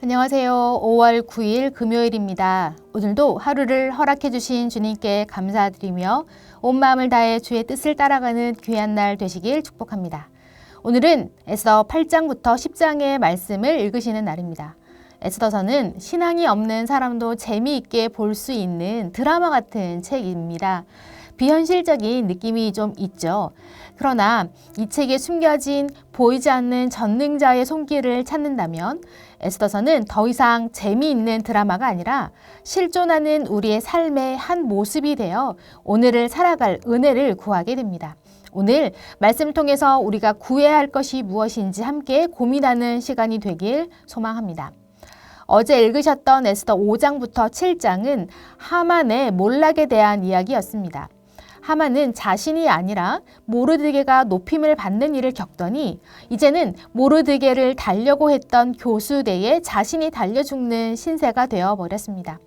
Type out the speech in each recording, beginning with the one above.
안녕하세요. 5월 9일 금요일입니다. 오늘도 하루를 허락해 주신 주님께 감사드리며 온 마음을 다해 주의 뜻을 따라가는 귀한 날 되시길 축복합니다. 오늘은 에스더 8장부터 10장의 말씀을 읽으시는 날입니다. 에스더서는 신앙이 없는 사람도 재미있게 볼 수 있는 드라마 같은 책입니다. 비현실적인 느낌이 좀 있죠. 그러나 이 책에 숨겨진 보이지 않는 전능자의 손길을 찾는다면 에스더서는 더 이상 재미있는 드라마가 아니라 실존하는 우리의 삶의 한 모습이 되어 오늘을 살아갈 은혜를 구하게 됩니다. 오늘 말씀 통해서 우리가 구해야 할 것이 무엇인지 함께 고민하는 시간이 되길 소망합니다. 어제 읽으셨던 에스더 5장부터 7장은 하만의 몰락에 대한 이야기였습니다. 하만은 자신이 아니라 모르드게가 높임을 받는 일을 겪더니 이제는 모르드게를 달려고 했던 교수대에 자신이 달려 죽는 신세가 되어버렸습니다.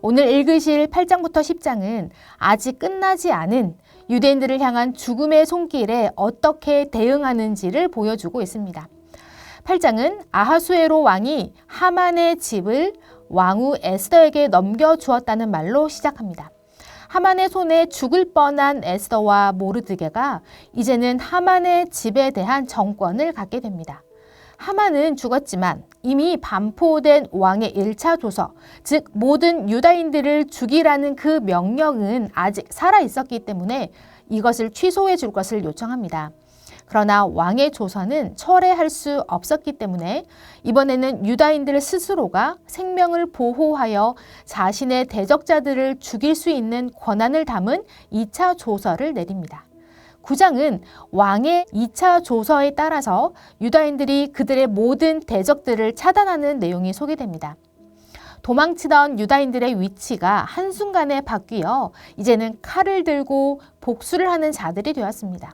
오늘 읽으실 8장부터 10장은 아직 끝나지 않은 유대인들을 향한 죽음의 손길에 어떻게 대응하는지를 보여주고 있습니다. 8장은 아하수에로 왕이 하만의 집을 왕후 에스더에게 넘겨주었다는 말로 시작합니다. 하만의 손에 죽을 뻔한 에스더와 모르드게가 이제는 하만의 집에 대한 정권을 갖게 됩니다. 하만은 죽었지만 이미 반포된 왕의 1차 조서, 즉 모든 유다인들을 죽이라는 그 명령은 아직 살아 있었기 때문에 이것을 취소해 줄 것을 요청합니다. 그러나 왕의 조서는 철회할 수 없었기 때문에 이번에는 유다인들 스스로가 생명을 보호하여 자신의 대적자들을 죽일 수 있는 권한을 담은 2차 조서를 내립니다. 9장은 왕의 2차 조서에 따라서 유다인들이 그들의 모든 대적들을 차단하는 내용이 소개됩니다. 도망치던 유다인들의 위치가 한순간에 바뀌어 이제는 칼을 들고 복수를 하는 자들이 되었습니다.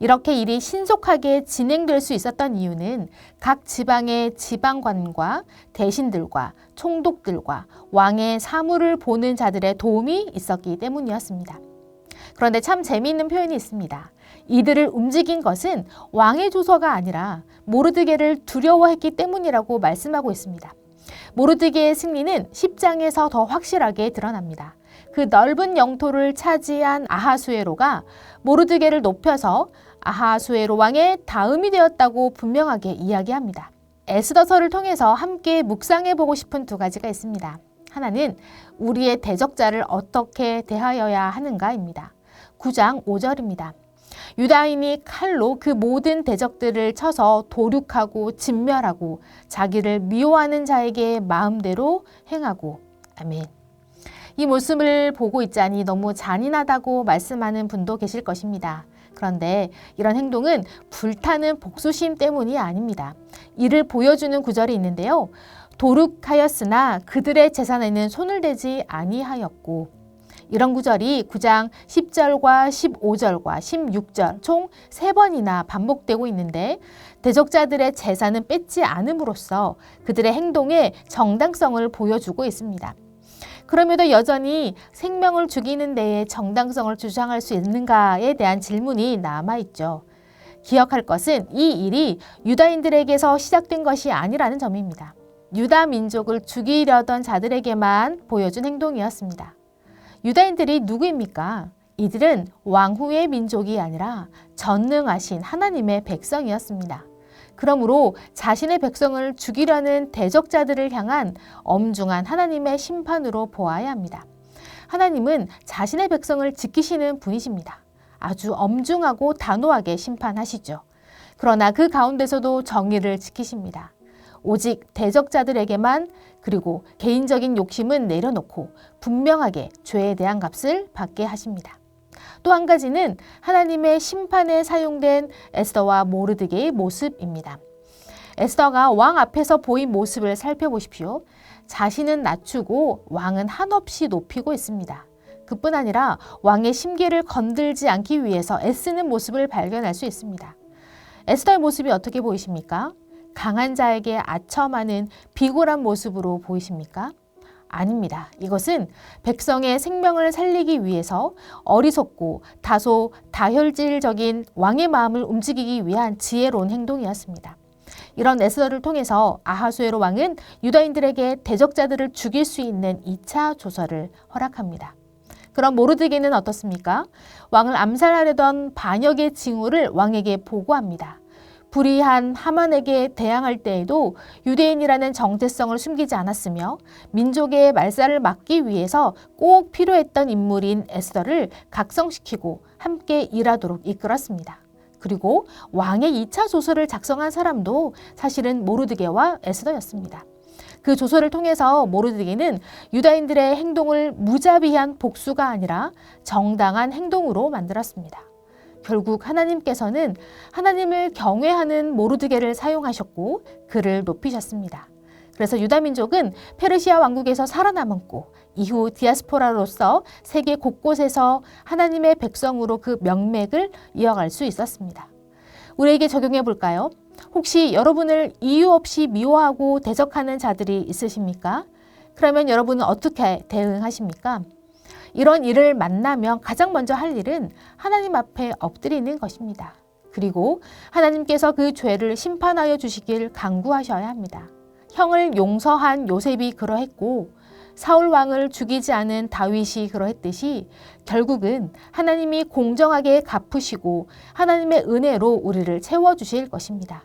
이렇게 일이 신속하게 진행될 수 있었던 이유는 각 지방의 지방관과 대신들과 총독들과 왕의 사물을 보는 자들의 도움이 있었기 때문이었습니다. 그런데 참 재미있는 표현이 있습니다. 이들을 움직인 것은 왕의 조서가 아니라 모르드게를 두려워했기 때문이라고 말씀하고 있습니다. 모르드게의 승리는 10장에서 더 확실하게 드러납니다. 그 넓은 영토를 차지한 아하수에로가 모르드게를 높여서 아하수에로 왕의 다음이 되었다고 분명하게 이야기합니다. 에스더서를 통해서 함께 묵상해보고 싶은 두 가지가 있습니다. 하나는 우리의 대적자를 어떻게 대하여야 하는가입니다. 9장 5절입니다. 유다인이 칼로 그 모든 대적들을 쳐서 도륙하고 진멸하고 자기를 미워하는 자에게 마음대로 행하고. 아멘. 이 모습을 보고 있자니 너무 잔인하다고 말씀하는 분도 계실 것입니다. 그런데 이런 행동은 불타는 복수심 때문이 아닙니다. 이를 보여주는 구절이 있는데요. 도륙하였으나 그들의 재산에는 손을 대지 아니하였고. 이런 구절이 9장 10절과 15절과 16절 총 3번이나 반복되고 있는데 대적자들의 재산은 뺏지 않음으로써 그들의 행동의 정당성을 보여주고 있습니다. 그럼에도 여전히 생명을 죽이는 데에 정당성을 주장할 수 있는가에 대한 질문이 남아있죠. 기억할 것은 이 일이 유다인들에게서 시작된 것이 아니라는 점입니다. 유다 민족을 죽이려던 자들에게만 보여준 행동이었습니다. 유다인들이 누구입니까? 이들은 왕후의 민족이 아니라 전능하신 하나님의 백성이었습니다. 그러므로 자신의 백성을 죽이려는 대적자들을 향한 엄중한 하나님의 심판으로 보아야 합니다. 하나님은 자신의 백성을 지키시는 분이십니다. 아주 엄중하고 단호하게 심판하시죠. 그러나 그 가운데서도 정의를 지키십니다. 오직 대적자들에게만 그리고 개인적인 욕심은 내려놓고 분명하게 죄에 대한 값을 받게 하십니다. 또 한 가지는 하나님의 심판에 사용된 에스더와 모르드게의 모습입니다. 에스더가 왕 앞에서 보인 모습을 살펴보십시오. 자신은 낮추고 왕은 한없이 높이고 있습니다. 그뿐 아니라 왕의 심기를 건들지 않기 위해서 애쓰는 모습을 발견할 수 있습니다. 에스더의 모습이 어떻게 보이십니까? 강한 자에게 아첨하는 비굴한 모습으로 보이십니까? 아닙니다. 이것은 백성의 생명을 살리기 위해서 어리석고 다소 다혈질적인 왕의 마음을 움직이기 위한 지혜로운 행동이었습니다. 이런 에스더를 통해서 아하수에로 왕은 유다인들에게 대적자들을 죽일 수 있는 2차 조서를 허락합니다. 그럼 모르드게는 어떻습니까? 왕을 암살하려던 반역의 징후를 왕에게 보고합니다. 불의한 하만에게 대항할 때에도 유대인이라는 정체성을 숨기지 않았으며 민족의 말살을 막기 위해서 꼭 필요했던 인물인 에스더를 각성시키고 함께 일하도록 이끌었습니다. 그리고 왕의 2차 조서를 작성한 사람도 사실은 모르드게와 에스더였습니다. 그 조서를 통해서 모르드게는 유다인들의 행동을 무자비한 복수가 아니라 정당한 행동으로 만들었습니다. 결국 하나님께서는 하나님을 경외하는 모르드게를 사용하셨고 그를 높이셨습니다. 그래서 유다 민족은 페르시아 왕국에서 살아남았고 이후 디아스포라로서 세계 곳곳에서 하나님의 백성으로 그 명맥을 이어갈 수 있었습니다. 우리에게 적용해 볼까요? 혹시 여러분을 이유 없이 미워하고 대적하는 자들이 있으십니까? 그러면 여러분은 어떻게 대응하십니까? 이런 일을 만나면 가장 먼저 할 일은 하나님 앞에 엎드리는 것입니다. 그리고 하나님께서 그 죄를 심판하여 주시길 간구하셔야 합니다. 형을 용서한 요셉이 그러했고 사울 왕을 죽이지 않은 다윗이 그러했듯이 결국은 하나님이 공정하게 갚으시고 하나님의 은혜로 우리를 채워주실 것입니다.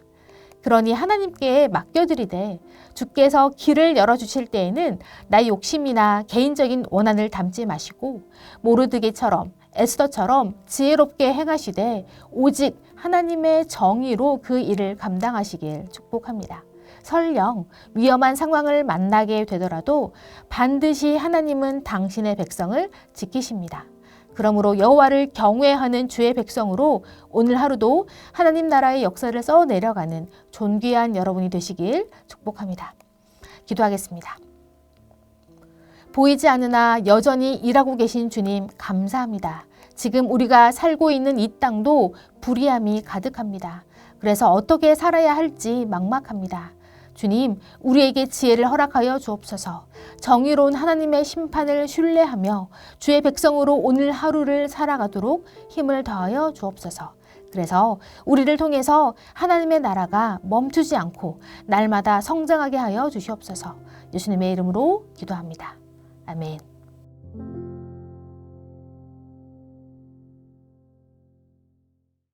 그러니 하나님께 맡겨드리되 주께서 길을 열어주실 때에는 나의 욕심이나 개인적인 원한을 담지 마시고 모르드게처럼 에스더처럼 지혜롭게 행하시되 오직 하나님의 정의로 그 일을 감당하시길 축복합니다. 설령 위험한 상황을 만나게 되더라도 반드시 하나님은 당신의 백성을 지키십니다. 그러므로 여호와를 경외하는 주의 백성으로 오늘 하루도 하나님 나라의 역사를 써내려가는 존귀한 여러분이 되시길 축복합니다. 기도하겠습니다. 보이지 않으나 여전히 일하고 계신 주님 감사합니다. 지금 우리가 살고 있는 이 땅도 불의함이 가득합니다. 그래서 어떻게 살아야 할지 막막합니다. 주님, 우리에게 지혜를 허락하여 주옵소서. 정의로운 하나님의 심판을 신뢰하며 주의 백성으로 오늘 하루를 살아가도록 힘을 더하여 주옵소서. 그래서 우리를 통해서 하나님의 나라가 멈추지 않고 날마다 성장하게 하여 주시옵소서. 예수님의 이름으로 기도합니다. 아멘.